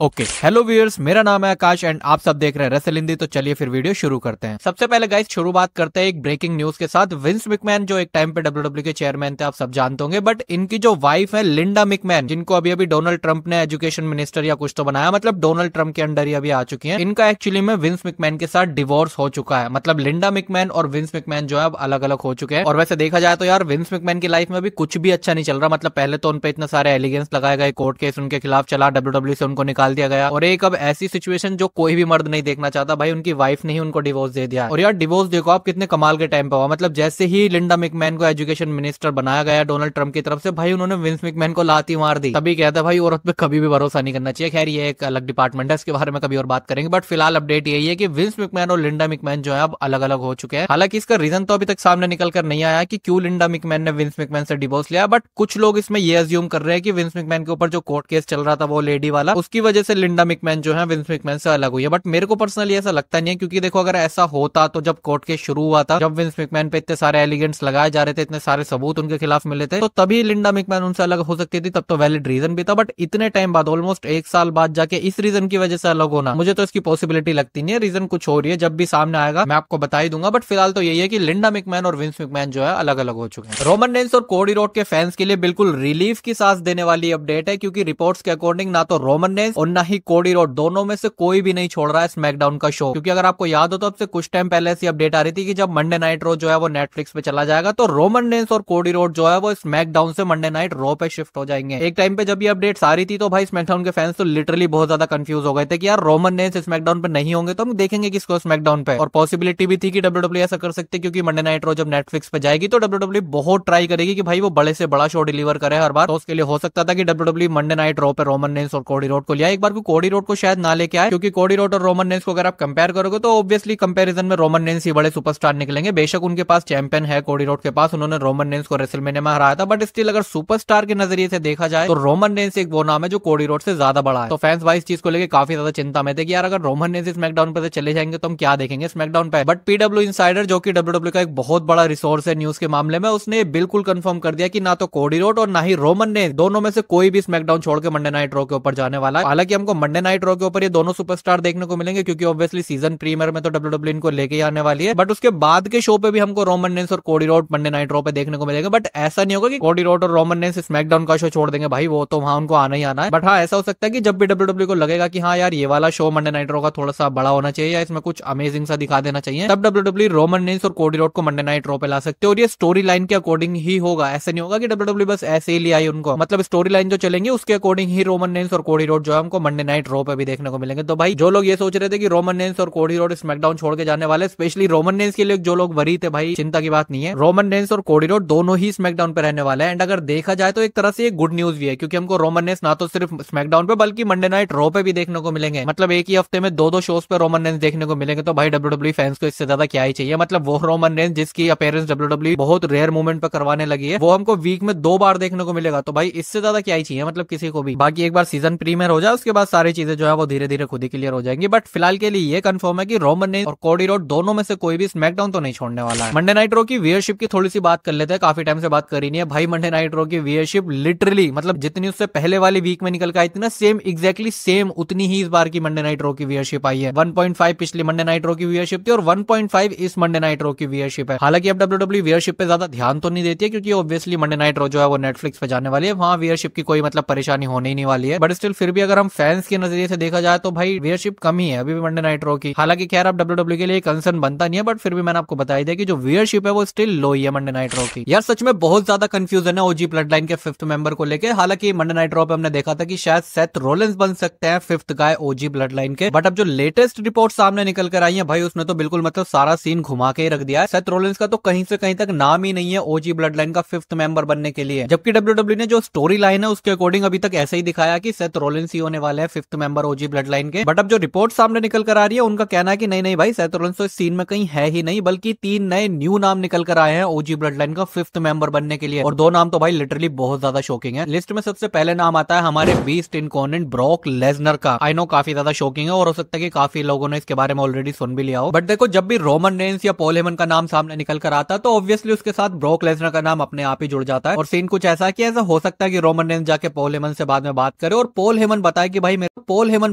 Okay hello viewers, मेरा नाम है आकाश एंड आप सब देख रहे हैं रेसल हिंदी। तो चलिए फिर वीडियो शुरू करते हैं। सबसे पहले गाइस शुरुआत करते हैं एक ब्रेकिंग न्यूज के साथ। विंस मैकमैन जो एक टाइम पे डब्ल्यूडब्ल्यू के चेयरमैन थे, आप सब जानते होंगे, बट इनकी जो वाइफ है लिंडा मैकमैन, जिनको अभी अभी डोनाल्ड ट्रंप ने एजुकेशन मिनिस्टर या कुछ तो बनाया, मतलब डोनाल्ड ट्रंप के अंडर ही अभी आ चुकी है। इनका एक्चुअली में विंस मैकमैन के साथ डिवोर्स हो चुका है। मतलब लिंडा मैकमैन और विंस मैकमैन जो है अब अलग अलग हो चुके हैं। और वैसे देखा जाए तो यार विंस मैकमैन की लाइफ में भी कुछ भी अच्छा नहीं चल रहा। मतलब पहले तो उनपे इतने सारे एलिगेंस लगाए गए, कोर्ट केस उनके खिलाफ चला, डब्ल्यूडब्ल्यू से उनको निकाल दिया गया, और एक अब ऐसी सिचुएशन जो कोई भी मर्द नहीं देखना चाहता, भाई उनकी वाइफ ने ही उनको डिवोर्स दे दिया। और यार डिवोर्स देखो आप कितने कमाल के टाइम पे हुआ। मतलब जैसे ही लिंडा मैकमैन को एजुकेशन मिनिस्टर बनाया गया डोनाल्ड ट्रंप की तरफ से, भाई उन्होंने विंस मैकमैन को लाती मार दी। तभी कहता है भाई औरत पे कभी भी भरोसा नहीं करना चाहिए। खैर ये एक अलग डिपार्टमेंट है, इसके बारे में कभी और बात करेंगे। बट फिलहाल अपडेट यही है कि विंस मैकमैन और लिंडा मैकमैन जो है अब अलग अलग हो चुके हैं। हालांकि इसका रीजन तो अभी तक सामने निकल कर नहीं आया कि क्यों लिंडा मैकमैन ने विंस मैकमैन से डिवोर्स लिया। बट कुछ लोग इसमें ये अज्यूम कर रहे हैं कि विंस मैकमैन के ऊपर जो कोर्ट केस चल रहा था वो लेडी वाला, उसकी वजह से लिंडा मैकमैन जो है विंस मैकमैन से अलग हुई है। बट मेरे को पर्सनली ऐसा लगता नहीं है, क्योंकि देखो अगर ऐसा होता तो जब कोर्ट केस शुरू हुआ था, जब विंस मैकमैन पे इतने सारे एलिगेंट्स लगाए जा रहे थे, इतने सारे सबूत उनके खिलाफ मिले थे, तो तभी लिंडा मैकमैन उनसे अलग हो सकती थी। तब तो वैलिड रीजन भी था। बट इतने टाइम बाद, ऑलमोस्ट एक साल बाद जाके इस रीजन की वजह से अलग होना, मुझे तो इसकी पॉसिबिलिटी लगती नहीं है। रीजन कुछ हो रही है, जब भी सामने आएगा मैं आपको बता ही दूंगा। बट फिलहाल तो यही है कि लिंडा मैकमैन और विंस मैकमैन जो है अलग अलग हो चुके हैं। रोमन रेंस और कोडी रोड के फैंस के लिए बिल्कुल रिलीफ की सांस देने वाली अपडेट है, क्योंकि रिपोर्ट्स के अकॉर्डिंग ना तो रोमन रेंस और ना ही कोडी रोड, दोनों में से कोई भी नहीं छोड़ रहा है स्मैकडाउन का शो। क्योंकि अगर आपको याद हो तो अब से कुछ टाइम पहले ऐसी अपडेट आ रही थी कि जब मंडे नाइट रो जो है वो नेटफ्लिक्स पे चला जाएगा, तो रोमन रेंस और कोडी रोड जो है वो स्मैकडाउन से मंडे नाइट रो पे शिफ्ट हो जाएंगे। एक टाइम पे जब ये अपडेट आ रही थी तो भाई स्मैकडाउन के फैंस तो लिटरली बहुत ज्यादा कंफ्यूज हो गए थे कि यार रोमन रेंस स्मैकडाउन पे नहीं होंगे तो हम देखेंगे किसको स्मैकडाउन पे। और पॉसिबिलिटी भी थी कि डब्ल्यूडब्ल्यू ऐसा कर सकते, क्योंकि मंडे नाइट रो जब नेटफ्लिक्स पे जाएगी तो डब्ल्यूडब्ल्यू बहुत ट्राई करेगी कि भाई वो बड़े से बड़ा शो डिलीवर करे हर बार। तो उसके लिए हो सकता था कि डब्ल्यूडब्ल्यू मंडे नाइट रो पे रोमन रेंस और कोडी रोड को लिया। एक बार कोडी रोड को शायद ना लेके आए, क्योंकि कोडी रोड और रोमन रेंस को अगर आप कंपेयर करोगे तो ऑब्वियसली कंपैरिजन में रोमन रेंस ही बड़े सुपरस्टार निकलेंगे। बेशक उनके पास चैंपियन है कोडी रोड के पास, उन्होंने रोमन रेंस को रेसलमेनिया में हराया था, बट स्टिल अगर सुपरस्टार के नजरिए से देखा जाए तो रोमन रेंस एक वो नाम है जो कोडी रोड से ज्यादा बड़ा है। तो फैंस भाई इस चीज को लेकर काफी ज्यादा चिंता में थे कि यार अगर रोमन रेंस स्मैकडाउन पे चले जाएंगे तो हम क्या देखेंगे स्मैकडाउन पे। बट पीडब्ल्यू इनसाइडर, जो कि डब्ल्यूडब्ल्यू का एक बहुत बड़ा रिसोर्स है न्यूज के मामले में, उसने बिल्कुल कंफर्म कर दिया कि ना तो कोडी रोड और ना ही रोमन रेंस, दोनों में से कोई भी स्मैकडाउन छोड़ के मंडे नाइट रो के ऊपर जाने वाला है। हालांकि हमको मंडे नाइट रो के ऊपर ये दोनों सुपरस्टार देखने को मिलेंगे, क्योंकि ऑब्वियसली सीजन प्रीमियर में तो डब्ल्यूडब्ल्यू इनको लेके आने वाली है। बट उसके बाद के शो पे भी हमको रोमन रेंस और कोडी रोड मंडे नाइट रो पे देखने को मिलेगा। बट ऐसा नहीं होगा कि कोडी रोड और रोमन रेंस स्मैकडाउन का शो छोड़ देंगे, भाई वो तो वहां उनको आना ही आना है। बट हाँ, ऐसा हो सकता है कि जब भी डब्ल्यूडब्ल्यू को लगेगा कि हाँ यार ये वाला शो मंडे नाइट रो का थोड़ा सा बड़ा होना चाहिए या इसमें कुछ अमेजिंग सा दिखा देना चाहिए, तब डब्ल्यूडब्ल्यू रोमन रेंस और कोडी रोड को मंडे नाइट रो पे ला सकते हैं। और ये स्टोरी लाइन के अकॉर्डिंग ही होगा, ऐसा नहीं होगा कि डब्ल्यूडब्ल्यू बस ऐसे ही ले आई उनको। मतलब स्टोरी लाइन जो चलेंगे उसके अकॉर्डिंग ही रोमन रेंस और कोडी रोड जो है हमको मंडे नाइट रो पे भी देखने को मिलेंगे। तो भाई जो लोग ये सोच रहे थे कि रोमन रेंस और कोडी रोड स्मैकडाउन छोड़ के जाने वाले, स्पेशली रोमन रेंस के लिए जो लोग वरी थे, भाई चिंता की बात नहीं है। रोमन रेंस और कोडी रोड दोनों ही स्मैकडाउन पे रहने वाले हैं। एंड अगर देखा जाए तो एक तरह से गुड न्यूज भी है, क्योंकि हमको रोमन रेंस ना तो सिर्फ स्मैकडाउन पे बल्कि मंडे नाइट रो पे भी देखने को मिलेंगे। मतलब एक ही हफ्ते में दो शोज पे रोमन रेंस देखने को मिलेंगे। तो भाई डब्ल्यूडब्ल्यू फैंस को इससे ज्यादा क्या ही चाहिए। मतलब वो रोमन रेंस जिसकी अपीयरेंस डब्ल्यूडब्ल्यू बहुत रेयर मोमेंट पे करवाने लगी है, वो हमको वीक में 2 बार देखने को मिलेगा। तो भाई इससे ज्यादा क्या ही चाहिए मतलब किसी को भी। बाकी एक बार सीजन प्रीमियर हो जाए उसके बाद सारी चीजें जो है वो धीरे धीरे खुद ही क्लियर हो जाएंगी। बट फिलहाल के लिए ये कंफर्म है कि रोमन रेंस और कोडी रोड दोनों में से कोई भी स्मैकडाउन तो नहीं छोड़ने वाला है। मंडे नाइट रो की व्यूअरशिप की थोड़ी सी बात कर लेते हैं, काफी टाइम से बात करी नहीं है भाई। मंडे नाइट रो की व्यूअरशिप लिटरली मतलब जितनी उससे पहले वाली वीक में निकल के आई थी ना, सेम एग्जैक्टली सेम उतनी ही इस बार की मंडे नाइट रो की व्यूअरशिप आई है। 1.5 पिछली मंडे नाइट रो की व्यूअरशिप थी और 1.5 इस मंडे नाइट रो की व्यूअरशिप है। हालांकि अब डब्ल्यूडब्ल्यू व्यूअरशिप पे ज्यादा ध्यान तो नहीं देती है, क्योंकि ऑब्वियसली मंडे नाइट रो जो है वो नेटफ्लिक्स पे जाने वाली है, वहां व्यूअरशिप की कोई मतलब परेशानी होने ही नहीं वाली है। बट स्टिल फिर भी अगर हम फैंस के नजरिए से देखा जाए तो भाई व्यूअरशिप कम ही है अभी भी मंडे नाइट रो की। हालांकि खैर अब डब्ल्यूडब्ल्यू के लिए कंसर्न बनता नहीं है, बट फिर भी मैंने आपको बताई दिया कि जो व्यूअरशिप है वो स्टिल लो ही है मंडे नाइट रो की। यार सच में बहुत ज्यादा कंफ्यूजन है ओजी ब्लड लाइन के 5th मेंबर को लेके। हालांकि मंडे नाइट रो पे हमने देखा था कि शायद सेथ रोलिंस बन सकते हैं 5th गाय ओजी ब्लड लाइन के। बट अब जो लेटेस्ट रिपोर्ट सामने निकल कर आई है भाई, उसने तो बिल्कुल मतलब सारा सीन घुमा के ही रख दिया है। सेथ रोलिंस का तो कहीं से कहीं तक नाम ही नहीं है ओजी ब्लड लाइन का 5th मेंबर बनने के लिए। जबकि डब्ल्यूडब्ल्यू ने जो स्टोरी लाइन है उसके अकॉर्डिंग अभी तक ऐसे ही दिखाया कि सेथ रोलिंस ही होने वाले हैं 5th मेंबर ओजी ब्लड लाइन के। बट अब जो रिपोर्ट सामने निकल कर आ रही है उनका कहना है कि नहीं भाई सेथ रोलिंस तो इस सीन में कहीं है ही नहीं, बल्कि 3 नए न्यू नाम निकल कर आए हैं ओजी ब्लड लाइन का 5th मेंबर बनने के लिए। और 2 नाम तो भाई लिटरली बहुत ज्यादा शॉकिंग है। लिस्ट में सबसे पहले नाम आता है हमारे बीस्ट इनकॉर्नेट ब्रॉक लेसनर का। आई नो काफी ज्यादा शॉकिंग है और हो सकता है कि काफी लोगों ने इसके बारे में ऑलरेडी सुन भी लिया हो। बट देखो जब भी रोमन रेंस या पॉल हेमन का नाम सामने निकल कर आता है तो ऑब्वियसली उसके साथ ब्रॉक लेसनर का नाम अपने आप ही जुड़ जाता है। और सीन कुछ ऐसा है कि ऐसा हो सकता है कि रोमन रेंस जाके पॉल हेमन से बाद में बात करे और पॉल हेमन बताए कि भाई पॉल हेमन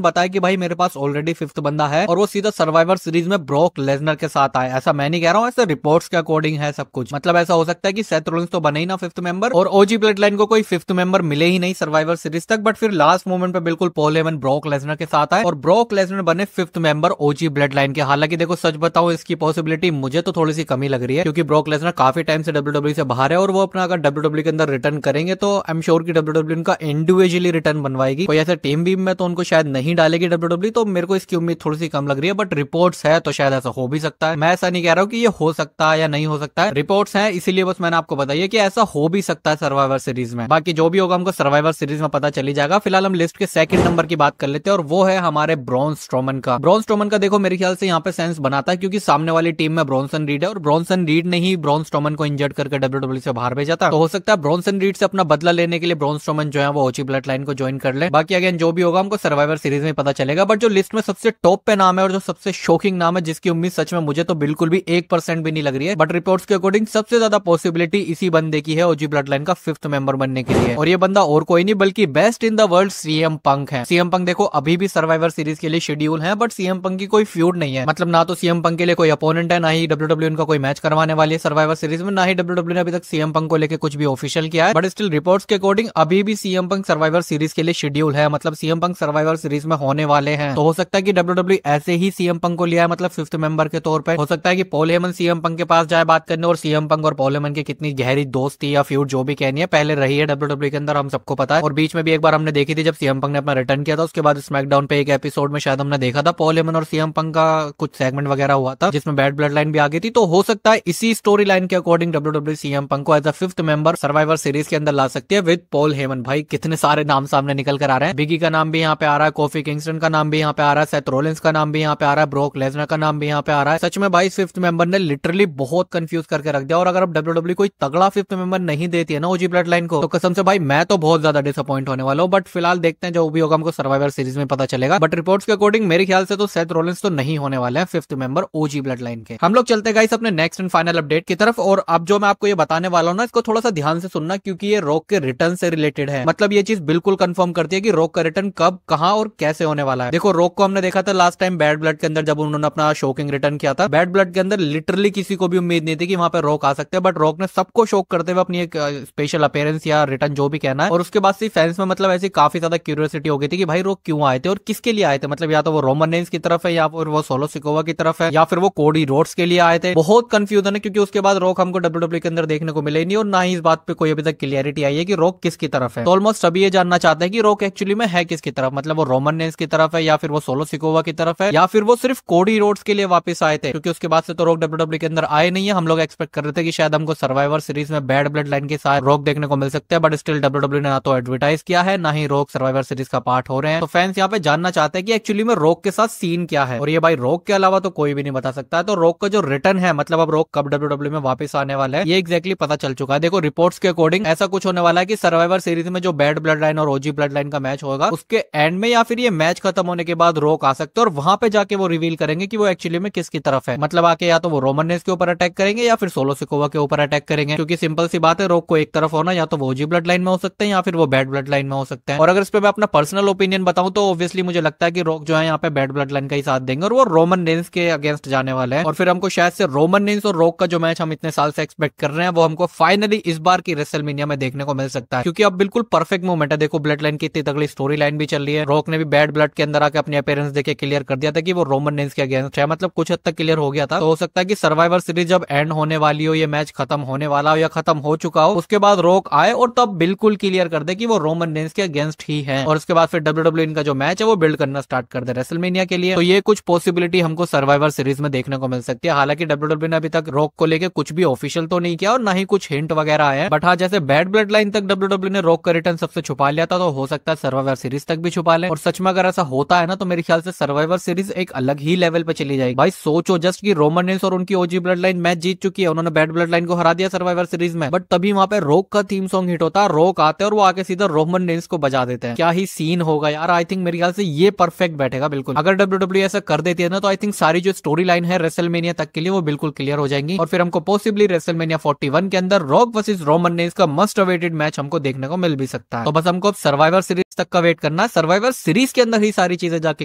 बताया कि भाई मेरे पास ऑलरेडी फिफ्थ बंदा है और वो सीधा सर्वाइवर सीरीज में ब्रॉक लेसनर के साथ आए। ऐसा मैं नहीं कह रहा हूँ, ऐसे रिपोर्ट्स के अकॉर्डिंग है सब कुछ। मतलब ऐसा हो सकता है कि सेथ रोलिंस तो बने ही ना फिफ्थ मेंबर और ओजी ब्लड लाइन को कोई फिफ्थ मेंबर मिले ही नहीं सर्वाइवर सीरीज तक, बट फिर लास्ट मोमेंट पे बिल्कुल पॉल हेमन ब्रॉक लेसनर के साथ आए और ब्रॉक लेसनर बने फिफ्थ मेंबर ओजी ब्लड लाइन के। हालांकि देखो सच बताऊं, इसकी पॉसिबिलिटी मुझे तो थोड़ी सी कमी लग रही है, क्योंकि ब्रॉक लेसनर काफी टाइम से डब्ल्यूडब्ल्यूई से बाहर है और वो अपना अगर डब्ल्यूडब्ल्यूई के अंदर रिटर्न करेंगे तो आई एम श्योर कि डब्ल्यूडब्ल्यूई उनका इंडिविजुअली रिटर्न बनवाएगी। कोई ऐसा टीम वीम में तो उनको शायद नहीं डालेगी डब्ल्यूडब्ल्यूई, तो मेरे को इसकी उम्मीद थोड़ी सी कम लग रही है। बट रिपोर्ट्स है तो शायद ऐसा हो भी सकता है। मैं ऐसा नहीं कह रहा हूँ कि ये हो सकता है या नहीं हो सकता है, रिपोर्ट्स है इसीलिए बस मैंने आपको बताइए कि ऐसा हो भी सकता है सर्वाइवर सीरीज में। बाकी जो भी होगा हमको सर्वाइवर सीरीज में पता चली जाएगा। फिलहाल हम लिस्ट के सेकंड नंबर की बात कर लेते हैं और वो है हमारे ब्रॉन स्ट्रोमन का। ब्रॉन स्ट्रोमन का देखो मेरे ख्याल से यहाँ पे सेंस बनाता है, क्योंकि सामने वाली टीम में ब्रॉन्सन रीड है और ब्रॉन्सन रीड ने ही ब्रॉन स्ट्रोमन को इंजर्ड करके डब्ल्यूडब्ल्यूई से बाहर भेजा था। तो हो सकता है ब्रॉन्सन रीड से अपना बदला लेने के लिए ब्रॉन स्ट्रोमन जो है वो ओजी ब्लड लाइन को ज्वाइन कर ले। बाकी अगेन जो भी होगा हमको सर्वाइवर सीरीज में पता चलेगा। बट जो लिस्ट में सबसे टॉप पे नाम है और जो सबसे शॉकिंग नाम है, जिसकी उम्मीद सच में मुझे तो बिल्कुल भी 1% भी नहीं लग रही है, बट रिपोर्ट्स के अकॉर्डिंग सबसे ज्यादा पॉसिबिलिटी इसी बंदे की है ओजी ब्लड लाइन का फिफ्थ मेंबर बनने के लिए। और ये बंदा और कोई नहीं बल्कि best in the world CM Punk है। सीएम पंक देखो अभी भी सर्वाइवर सीरीज के लिए शेड्यूल है, बट सीएम पंक की कोई फ्यूड नहीं है। मतलब ना तो सीएम पंक के लिए कोई अपोनेंट है, ना ही डब्ल्यूडब्ल्यूई उनका कोई मैच करवाने वाली है सर्वाइवर सीरीज में, ना ही डब्ल्यूडब्ल्यूई ने अभी तक सीएम पंक को लेकर कुछ भी ऑफिशियल किया है। बट स्टिल रिपोर्ट्स के अकॉर्डिंग अभी भी सीएम पंक सर्वाइवर सीरीज के लिए शेड्यूल है। मतलब सीएम पंक सर्वाइवर सीरीज में होने वाले हैं। तो हो सकता है कि डब्ल्यूडब्ल्यूई ऐसे ही सीएम पंक को लिया है, मतलब फिफ्थ मेंबर के तौर पर। हो सकता है कि पॉल हेमन सीएम पंक के पास जाए बात करने, और सीएम पंक और पॉल हेमन की कितनी गहरी दोस्ती या फ्यूड जो भी कहनी है पहले रही है डब्ल्यूडब्ल्यूई के अंदर, हम सबको पता है। और बीच में भी एक बार हमने देखी थी जब सीएम पंक ने अपना रिटर्न किया था, उसके बाद स्मैकडाउन पे एक एपिसोड में शायद हमने देखा था पॉल हेमन और सीएम पंक का कुछ सेगमेंट वगैरह हुआ था जिसमें बैड ब्लड लाइन भी आ गई थी। तो हो सकता है इसी स्टोरी लाइन के अकॉर्डिंग डब्ल्यूडब्ल्यूई सीएम पंक को as a fifth member survivor series के अंदर ला सकती है विद पॉल हेमन। भाई कितने सारे नाम सामने निकल कर आ रहे हैं। बिगी का नाम भी यहाँ पे आ रहा है, कोफी किंगस्टन का नाम भी यहाँ पे आ रहा है, सेथ रोलिंस का नाम भी यहाँ पे आ रहा है, ब्रॉक लेसनर का नाम भी यहाँ पे आ रहा है। सच में भाई फिफ्थ मेंबर ने लिटरली बहुत कंफ्यूज करके रख दिया। और अगर अब डब्ल्यूडब्ल्यूई कोई तगड़ा फिफ्थ मेंबर नहीं देती है ना ओजी ब्लड लाइन को, तो कसम से भाई मैं तो बहुत ज्यादा डिसअपॉइंट होने वाला हूँ। बट फिलहाल देखते हैं जो भी होगा हमको सर्वाइवर सीरीज में पता चलेगा। बट रिपोर्ट्स के अकॉर्डिंग मेरे ख्याल से तो सेथ रोलिंस तो नहीं होने वाले हैं फिफ्थ मेंबर ओजी ब्लड लाइन के। हम लोग चलते गाइस अपने नेक्स्ट एंड फाइनल अपडेट की तरफ। और अब जो मैं आपको ये बताने वाला हूँ ना, इसको थोड़ा सा ध्यान से सुनना, क्योंकि ये रॉक के रिटर्न से रिलेटेड है। मतलब ये चीज बिल्कुल कंफर्म करती है कि रॉक का रिटर्न कब, कहां और कैसे होने वाला है। देखो रॉक को हमने देखा था लास्ट टाइम बैड ब्लड के अंदर जब उन्होंने अपना शोकिंग रिटर्न किया था। बैड ब्लड के अंदर लिटरली किसी को भी उम्मीद नहीं थी कि वहां पे रॉक आ सकते हैं, बट रॉक ने सबको शॉक करते हुए अपनी एक स्पेशल अपीयरेंस या रिटर्न जो भी कहना है। और उसके बाद से फैंस में मतलब ऐसी काफी ज्यादा क्यूरियोसिटी हो गई थी कि भाई रॉक क्यों आए थे और किसके लिए आए थे। मतलब या तो वो रोमन रेंस की तरफ है, या फिर वो सोलो सिकोवा की तरफ है, या फिर वो कोडी रोड्स के लिए आए थे। बहुत कंफ्यूजन है, क्योंकि उसके बाद रॉक हमको डब्ल्यूडब्ल्यूई के अंदर देखने को मिले नहीं, और ना ही इस बात पे कोई अभी तक क्लियरिटी आई है कि रॉक किसकी तरफ है। तो ऑलमोस्ट सभी ये जानना चाहते हैं कि रॉक एक्चुअली में है किसकी तरफ। मतलब वो रोमन रेंस की तरफ है, या फिर वो सोलो सिकोवा की तरफ है, या फिर वो सिर्फ कोडी रोड्स के लिए वापस आए थे। क्योंकि उसके बाद से तो रॉक डब्ल्यूडब्ल्यूई के अंदर आए नहीं है। हम लोग एक्सपेक्ट कर रहे थे कि शायद हमको सर्वाइवर सीरीज में बैड ब्लड लाइन के साथ रॉक देखने को मिल सकते हैं, बट स्टिल डब्ल्यूडब्ल्यूई ने ना तो एडवर्टाइज किया है, ना ही रॉक सर्वाइवर सीरीज का पार्ट हो रहे हैं। तो फैंस यहाँ पे जानना चाहते हैं कि एक्चुअली में रॉक के साथ सीन क्या है। और ये भाई रॉक के अलावा तो कोई भी नहीं बता सकता है। तो रॉक का जो रिटर्न है, मतलब अब रॉक कब डब्ल्यूडब्ल्यूई में वापस आने वाला है, ये एग्जैक्टली पता चल चुका है। देखो रिपोर्ट्स के अकॉर्डिंग ऐसा कुछ होने वाला है कि सर्वाइवर सीरीज में जो बैड ब्लड लाइन और ओजी ब्लड लाइन का मैच होगा, उसके एंड में या फिर ये मैच खत्म होने के बाद रॉक आ सकते हैं, और वहां पे जाके वो रिवील करेंगे कि वो एक्चुअली में किसकी तरफ है। मतलब आके या तो वो रोमन रेंस के ऊपर अटैक करेंगे या फिर सोलो सिकोवा के ऊपर अटैक करेंगे। क्योंकि सिंपल सी बात है, रॉक को एक तरफ होना, या तो वो ओजी ब्लड लाइन में हो सकते हैं या फिर वो बैड ब्लड लाइन में हो सकते हैं। और अगर इस पे मैं अपना पर्सनल ओपिनियन बताऊं तो ऑब्वियसली मुझे लगता है कि रॉक जो है यहाँ पे बैड ब्लड लाइन का ही साथ देंगे, और वो रोमन रेंस के अगेंस्ट जाने वाले हैं। और फिर हमको शायद से रोमन रेंस और रॉक का जो मैच हम इतने साल से एक्सपेक्ट कर रहे हैं, वो हमको फाइनली इस बार की रेसलमेनिया में देखने को मिल सकता है। क्योंकि अब बिल्कुल परफेक्ट मोमेंट है। देखो ब्लड लाइन की इतनी तगड़ी स्टोरी लाइन भी चल रही है। रॉक ने भी बैड ब्लड के अंदर आके अपनी अपीयरेंस देके क्लियर कर दिया था कि वो रोमन रेंस के अगेंस्ट है। मतलब कुछ हद तक क्लियर हो गया था। तो हो सकता है कि सर्वाइवर सीरीज जब एंड होने वाली हो, ये मैच खत्म होने वाला हो या खत्म हो चुका हो, उसके बाद रॉक आए और तब बिल्कुल क्लियर कर दे कि वो रोमन रेंस के अगेंस्ट ही है। और उसके बाद फिर डब्ल्यूडब्ल्यूई का जो मैच है वो बिल्ड करना स्टार्ट कर दे रेसलमेनिया के लिए। तो ये कुछ पॉसिबिलिटी हमको सर्वाइवर सीरीज में देखने को मिल सकती है। हालांकि डब्ल्यूडब्ल्यूई ने अभी तक रॉक को लेकर कुछ भी ऑफिशियल तो नहीं किया और ना ही कुछ हिंट वगैरह आए हैं। बट हाँ, जैसे बैड ब्लड लाइन तक डब्ल्यूडब्ल्यूई ने रॉक का रिटर्न सबसे छुपा लिया था, तो हो सकता है सर्वाइवर सीरीज तक भी छुपा ले। और सच में अगर ऐसा होता है ना, तो मेरे ख्याल से सर्वाइवर सीरीज एक अलग ही लेवल पे चली जाएगी। भाई सोचो जस्ट कि रोमन रेंस और उनकी ओजी ब्लड लाइन मैच जीत चुकी है, उन्होंने बैड ब्लड लाइन को हरा दिया सर्वाइवर सीरीज में, बट तभी वहां पे रॉक का थीम सॉन्ग हिट होता है। रॉक आते हैं और वो आके सीधा रोमन रेंस को बजा देते हैं। क्या ही सीन होगा यार। आई थिंक मेरे ख्याल से ये परफेक्ट बैठेगा बिल्कुल। अगर डब्ल्यूडब्ल्यूई ऐसा कर देती है ना, तो आई थिंक सारी जो स्टोरी लाइन है रेसलमेनिया तक के लिए वो बिल्कुल क्लियर हो जाएंगी। और फिर हमको पॉसिबली रेसलमेनिया 41 के अंदर रॉक वर्सेस रोमन रेंस का मस्ट अवेटेड मैच हमको देखने को मिल भी सकता है। तो बस हमको अब सर्वाइवर सीरीज तक का वेट करना, सर्वाइवर सीरीज के अंदर ही सारी चीजें जाके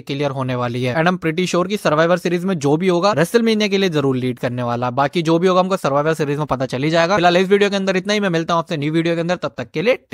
क्लियर होने वाली है। एंड हम प्रीटी श्योर की सर्वाइवर सीरीज में जो भी होगा रेसलमेनिया के लिए जरूर लीड करने वाला। बाकी जो भी होगा हमको सर्वाइवर सीरीज में पता चली जाएगा। फिलहाल इस वीडियो के अंदर इतना ही, मैं मिलता हूं आपसे न्यू वीडियो के अंदर, तब तक के लिए टेक